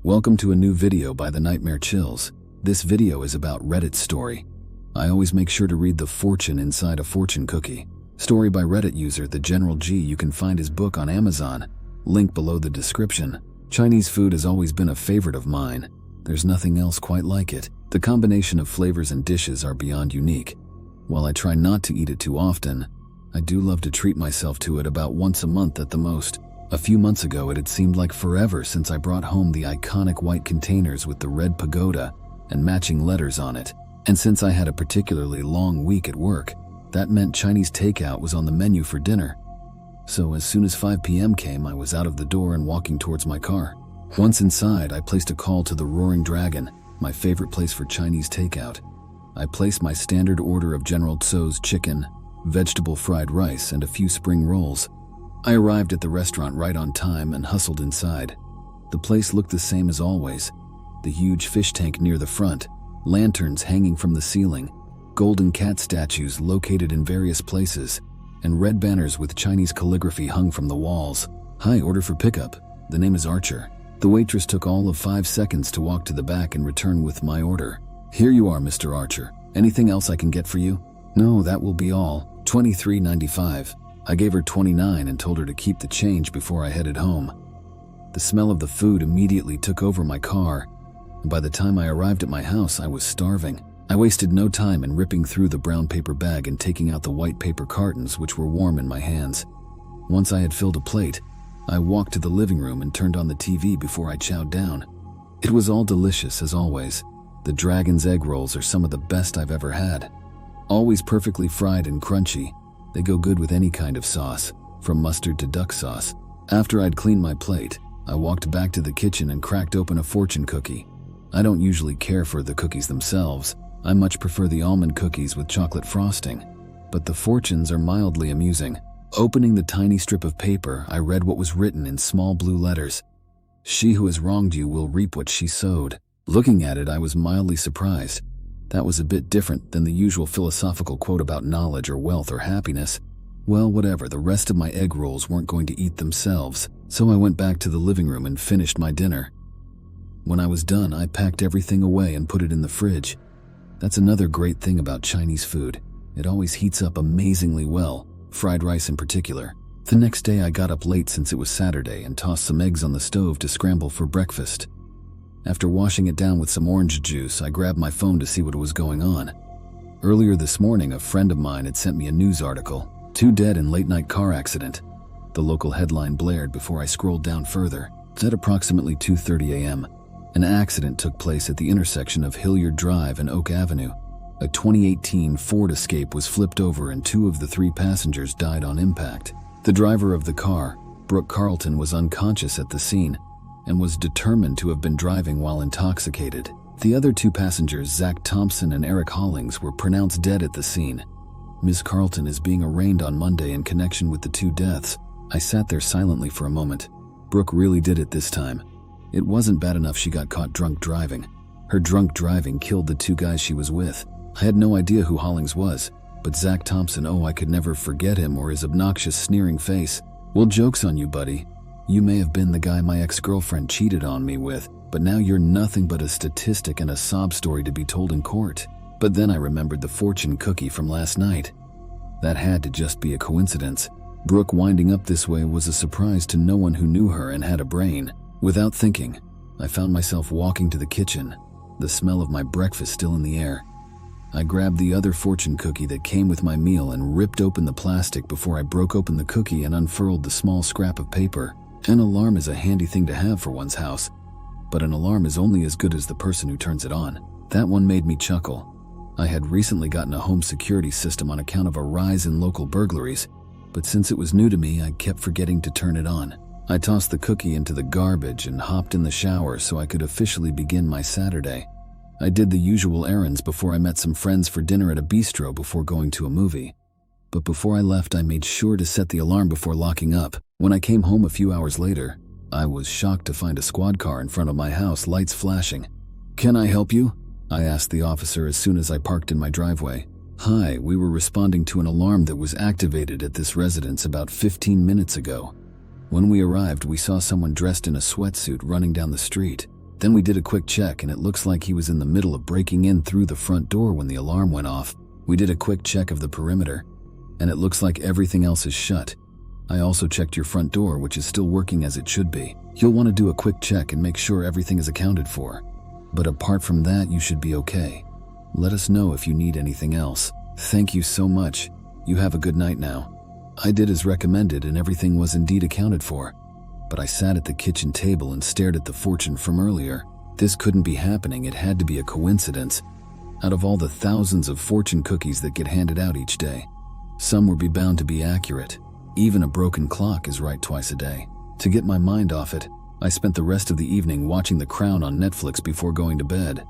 Welcome to a new video by the Nightmare Chills. This video is about Reddit story. I always make sure to read the fortune inside a fortune cookie. Story by Reddit user The General G. You can find his book on Amazon. Link below the description. Chinese food has always been a favorite of mine. There's nothing else quite like it. The combination of flavors and dishes are beyond unique. While I try not to eat it too often, I do love to treat myself to it about once a month at the most. A few months ago, it had seemed like forever since I brought home the iconic white containers with the red pagoda and matching letters on it. And since I had a particularly long week at work, that meant Chinese takeout was on the menu for dinner. So as soon as 5 p.m. came, I was out of the door and walking towards my car. Once inside, I placed a call to the Roaring Dragon, my favorite place for Chinese takeout. I placed my standard order of General Tso's chicken, vegetable fried rice, and a few spring rolls. I arrived at the restaurant right on time and hustled inside. The place looked the same as always. The huge fish tank near the front, lanterns hanging from the ceiling, golden cat statues located in various places, and red banners with Chinese calligraphy hung from the walls. Hi, order for pickup. The name is Archer. The waitress took all of 5 seconds to walk to the back and return with my order. Here you are, Mr. Archer. Anything else I can get for you? No, that will be all. $23.95. I gave her $29 and told her to keep the change before I headed home. The smell of the food immediately took over my car, and by the time I arrived at my house, I was starving. I wasted no time in ripping through the brown paper bag and taking out the white paper cartons, which were warm in my hands. Once I had filled a plate, I walked to the living room and turned on the TV before I chowed down. It was all delicious as always. The dragon's egg rolls are some of the best I've ever had. Always perfectly fried and crunchy. They go good with any kind of sauce, from mustard to duck sauce. After I'd cleaned my plate, I walked back to the kitchen and cracked open a fortune cookie. I don't usually care for the cookies themselves. I much prefer the almond cookies with chocolate frosting. But the fortunes are mildly amusing. Opening the tiny strip of paper, I read what was written in small blue letters. She who has wronged you will reap what she sowed. Looking at it, I was mildly surprised. That was a bit different than the usual philosophical quote about knowledge or wealth or happiness. Well, whatever, the rest of my egg rolls weren't going to eat themselves, so I went back to the living room and finished my dinner. When I was done, I packed everything away and put it in the fridge. That's another great thing about Chinese food. It always heats up amazingly well, fried rice in particular. The next day I got up late since it was Saturday and tossed some eggs on the stove to scramble for breakfast. After washing it down with some orange juice, I grabbed my phone to see what was going on. Earlier this morning, a friend of mine had sent me a news article. 2 dead in late-night car accident. The local headline blared before I scrolled down further. At approximately 2:30 a.m., an accident took place at the intersection of Hilliard Drive and Oak Avenue. A 2018 Ford Escape was flipped over and 2 of the 3 passengers died on impact. The driver of the car, Brooke Carlton, was unconscious at the scene and was determined to have been driving while intoxicated. The other 2 passengers, Zach Thompson and Eric Hollings, were pronounced dead at the scene. Ms. Carlton is being arraigned on Monday in connection with the 2 deaths. I sat there silently for a moment. Brooke really did it this time. It wasn't bad enough she got caught drunk driving. Her drunk driving killed the 2 guys she was with. I had no idea who Hollings was, but Zach Thompson, oh, I could never forget him or his obnoxious sneering face. Well, joke's on you, buddy. You may have been the guy my ex-girlfriend cheated on me with, but now you're nothing but a statistic and a sob story to be told in court. But then I remembered the fortune cookie from last night. That had to just be a coincidence. Brooke winding up this way was a surprise to no one who knew her and had a brain. Without thinking, I found myself walking to the kitchen, the smell of my breakfast still in the air. I grabbed the other fortune cookie that came with my meal and ripped open the plastic before I broke open the cookie and unfurled the small scrap of paper. An alarm is a handy thing to have for one's house, but an alarm is only as good as the person who turns it on. That one made me chuckle. I had recently gotten a home security system on account of a rise in local burglaries, but since it was new to me, I kept forgetting to turn it on. I tossed the cookie into the garbage and hopped in the shower so I could officially begin my Saturday. I did the usual errands before I met some friends for dinner at a bistro before going to a movie. But before I left, I made sure to set the alarm before locking up. When I came home a few hours later, I was shocked to find a squad car in front of my house, lights flashing. "Can I help you?" I asked the officer as soon as I parked in my driveway. "Hi, we were responding to an alarm that was activated at this residence about 15 minutes ago. When we arrived, we saw someone dressed in a sweatsuit running down the street. Then we did a quick check, and it looks like he was in the middle of breaking in through the front door when the alarm went off. We did a quick check of the perimeter, and it looks like everything else is shut. I also checked your front door, which is still working as it should be. You'll want to do a quick check and make sure everything is accounted for. But apart from that, you should be okay. Let us know if you need anything else. Thank you so much. You have a good night now." I did as recommended, and everything was indeed accounted for. But I sat at the kitchen table and stared at the fortune from earlier. This couldn't be happening. It had to be a coincidence. Out of all the thousands of fortune cookies that get handed out each day, some would be bound to be accurate. Even a broken clock is right twice a day. To get my mind off it, I spent the rest of the evening watching The Crown on Netflix before going to bed.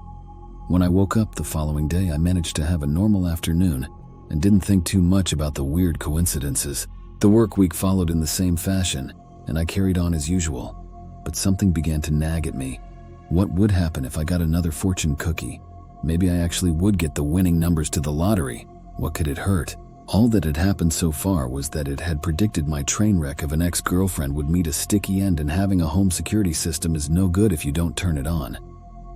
When I woke up the following day, I managed to have a normal afternoon and didn't think too much about the weird coincidences. The work week followed in the same fashion, and I carried on as usual. But something began to nag at me. What would happen if I got another fortune cookie? Maybe I actually would get the winning numbers to the lottery. What could it hurt? All that had happened so far was that it had predicted my train wreck of an ex-girlfriend would meet a sticky end, and having a home security system is no good if you don't turn it on.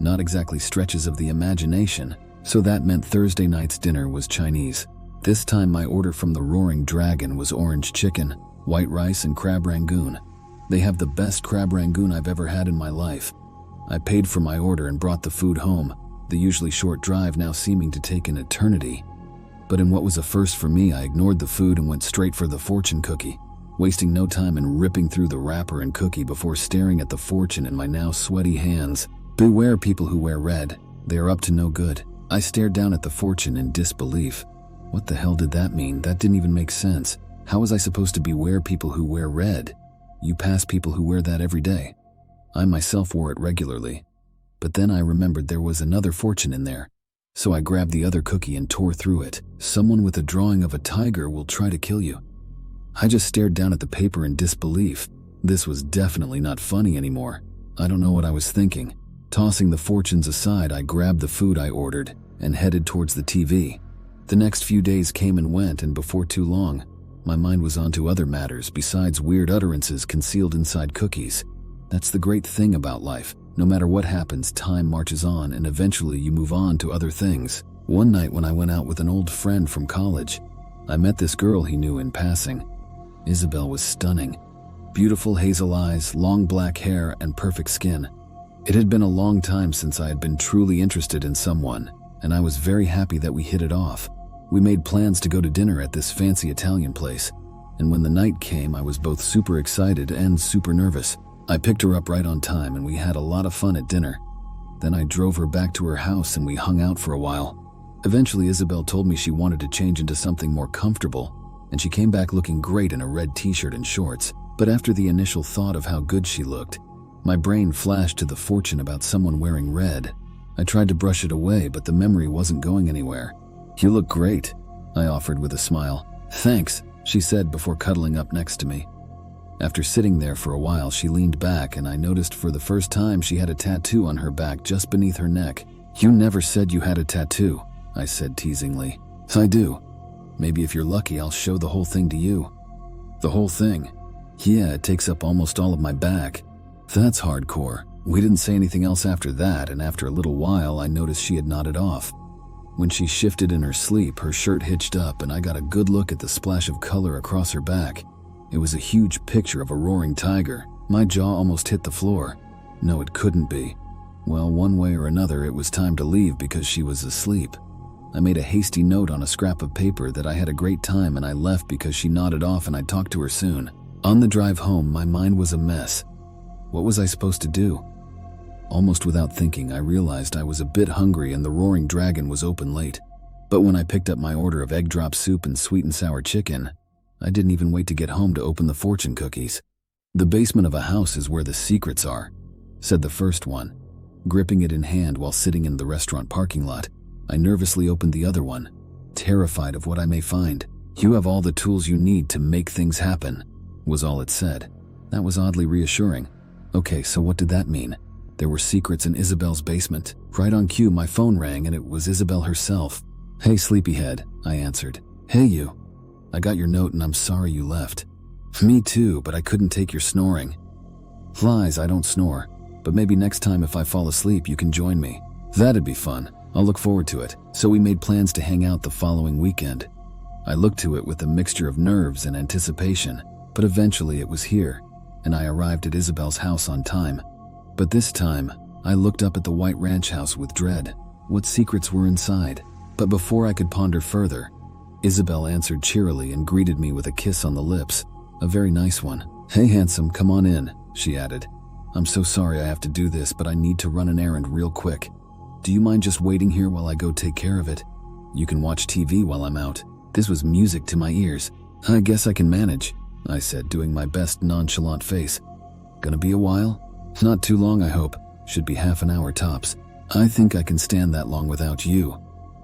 Not exactly stretches of the imagination, so that meant Thursday night's dinner was Chinese. This time my order from the Roaring Dragon was orange chicken, white rice, and crab rangoon. They have the best crab rangoon I've ever had in my life. I paid for my order and brought the food home, the usually short drive now seeming to take an eternity. But in what was a first for me, I ignored the food and went straight for the fortune cookie, wasting no time in ripping through the wrapper and cookie before staring at the fortune in my now sweaty hands. Beware people who wear red. They are up to no good. I stared down at the fortune in disbelief. What the hell did that mean? That didn't even make sense. How was I supposed to beware people who wear red? You pass people who wear that every day. I myself wore it regularly. But then I remembered there was another fortune in there. So I grabbed the other cookie and tore through it. Someone with a drawing of a tiger will try to kill you. I just stared down at the paper in disbelief. This was definitely not funny anymore. I don't know what I was thinking. Tossing the fortunes aside, I grabbed the food I ordered and headed towards the TV. The next few days came and went, and before too long, my mind was on to other matters besides weird utterances concealed inside cookies. That's the great thing about life. No matter what happens, time marches on, and eventually you move on to other things. One night when I went out with an old friend from college, I met this girl he knew in passing. Isabel was stunning. Beautiful hazel eyes, long black hair, and perfect skin. It had been a long time since I had been truly interested in someone, and I was very happy that we hit it off. We made plans to go to dinner at this fancy Italian place, and when the night came, I was both super excited and super nervous. I picked her up right on time, and we had a lot of fun at dinner. Then I drove her back to her house, and we hung out for a while. Eventually, Isabel told me she wanted to change into something more comfortable, and she came back looking great in a red t-shirt and shorts. But after the initial thought of how good she looked, my brain flashed to the fortune about someone wearing red. I tried to brush it away, but the memory wasn't going anywhere. "You look great," I offered with a smile. "Thanks," she said before cuddling up next to me. After sitting there for a while, she leaned back, and I noticed for the first time she had a tattoo on her back just beneath her neck. "You never said you had a tattoo," I said teasingly. "I do. Maybe if you're lucky, I'll show the whole thing to you." "The whole thing?" "Yeah, it takes up almost all of my back." "That's hardcore." We didn't say anything else after that, and after a little while, I noticed she had nodded off. When she shifted in her sleep, her shirt hitched up, and I got a good look at the splash of color across her back. It was a huge picture of a roaring tiger. My jaw almost hit the floor. No, it couldn't be. Well, one way or another, it was time to leave because she was asleep. I made a hasty note on a scrap of paper that I had a great time, and I left because she nodded off and I'd talk to her soon. On the drive home, my mind was a mess. What was I supposed to do? Almost without thinking, I realized I was a bit hungry and the Roaring Dragon was open late. But when I picked up my order of egg drop soup and sweet and sour chicken, I didn't even wait to get home to open the fortune cookies. "The basement of a house is where the secrets are," said the first one. Gripping it in hand while sitting in the restaurant parking lot, I nervously opened the other one, terrified of what I may find. "You have all the tools you need to make things happen," was all it said. That was oddly reassuring. Okay, so what did that mean? There were secrets in Isabel's basement. Right on cue, my phone rang and it was Isabel herself. "Hey, sleepyhead," I answered. "Hey, you. I got your note and I'm sorry you left." "Me too, but I couldn't take your snoring." "Lies, I don't snore. but maybe next time if I fall asleep you can join me. That'd be fun. I'll look forward to it. So we made plans to hang out the following weekend. I looked to it with a mixture of nerves and anticipation, but eventually it was here, and I arrived at Isabel's house on time. But this time, I looked up at the white ranch house with dread. What secrets were inside? But before I could ponder further, Isabel answered cheerily and greeted me with a kiss on the lips, a very nice one. "Hey handsome, come on in," she added. "I'm so sorry I have to do this, but I need to run an errand real quick. Do you mind just waiting here while I go take care of it? You can watch TV while I'm out." This was music to my ears. "I guess I can manage," I said, doing my best nonchalant face. "Gonna be a while?" "Not too long, I hope. Should be half an hour tops." "I think I can stand that long without you."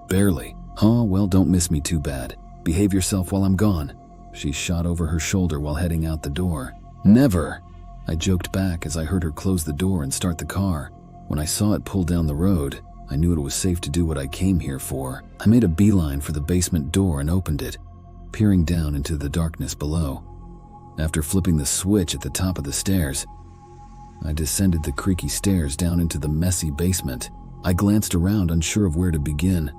"Barely." "Oh, well, don't miss me too bad. Behave yourself while I'm gone." She shot over her shoulder while heading out the door. "Never!" I joked back as I heard her close the door and start the car. When I saw it pull down the road, I knew it was safe to do what I came here for. I made a beeline for the basement door and opened it, peering down into the darkness below. After flipping the switch at the top of the stairs, I descended the creaky stairs down into the messy basement. I glanced around, unsure of where to begin.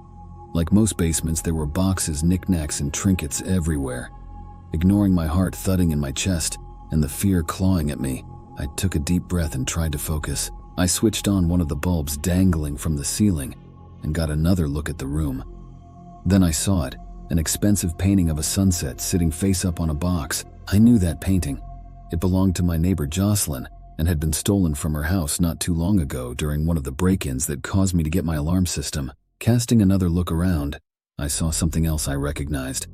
Like most basements, there were boxes, knickknacks, and trinkets everywhere. Ignoring my heart thudding in my chest and the fear clawing at me, I took a deep breath and tried to focus. I switched on one of the bulbs dangling from the ceiling and got another look at the room. Then I saw it, an expensive painting of a sunset sitting face up on a box. I knew that painting. It belonged to my neighbor Jocelyn and had been stolen from her house not too long ago during one of the break-ins that caused me to get my alarm system. Casting another look around, I saw something else I recognized.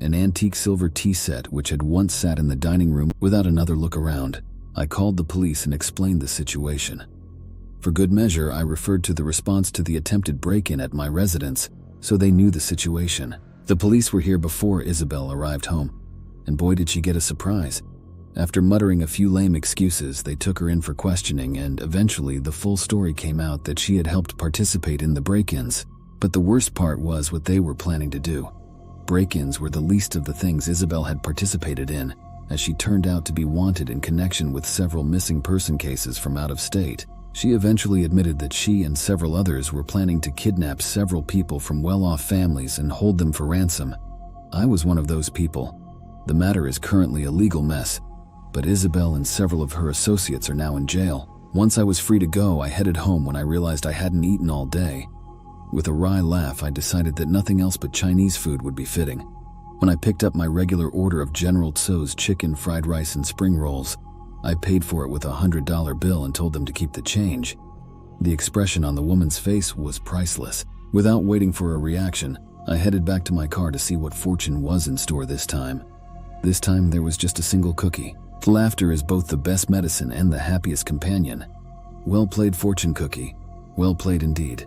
An antique silver tea set which had once sat in the dining room. Without another look around, I called the police and explained the situation. For good measure, I referred to the response to the attempted break-in at my residence, so they knew the situation. The police were here before Isabel arrived home, and boy did she get a surprise. After muttering a few lame excuses, they took her in for questioning, and eventually the full story came out that she had helped participate in the break-ins. But the worst part was what they were planning to do. Break-ins were the least of the things Isabel had participated in, as she turned out to be wanted in connection with several missing person cases from out of state. She eventually admitted that she and several others were planning to kidnap several people from well-off families and hold them for ransom. I was one of those people. The matter is currently a legal mess, but Isabel and several of her associates are now in jail. Once I was free to go, I headed home when I realized I hadn't eaten all day. With a wry laugh, I decided that nothing else but Chinese food would be fitting. When I picked up my regular order of General Tso's chicken, fried rice, and spring rolls, I paid for it with a $100 bill and told them to keep the change. The expression on the woman's face was priceless. Without waiting for a reaction, I headed back to my car to see what fortune was in store this time. This time there was just a single cookie. Laughter is both the best medicine and the happiest companion. Well played, fortune cookie. Well played indeed.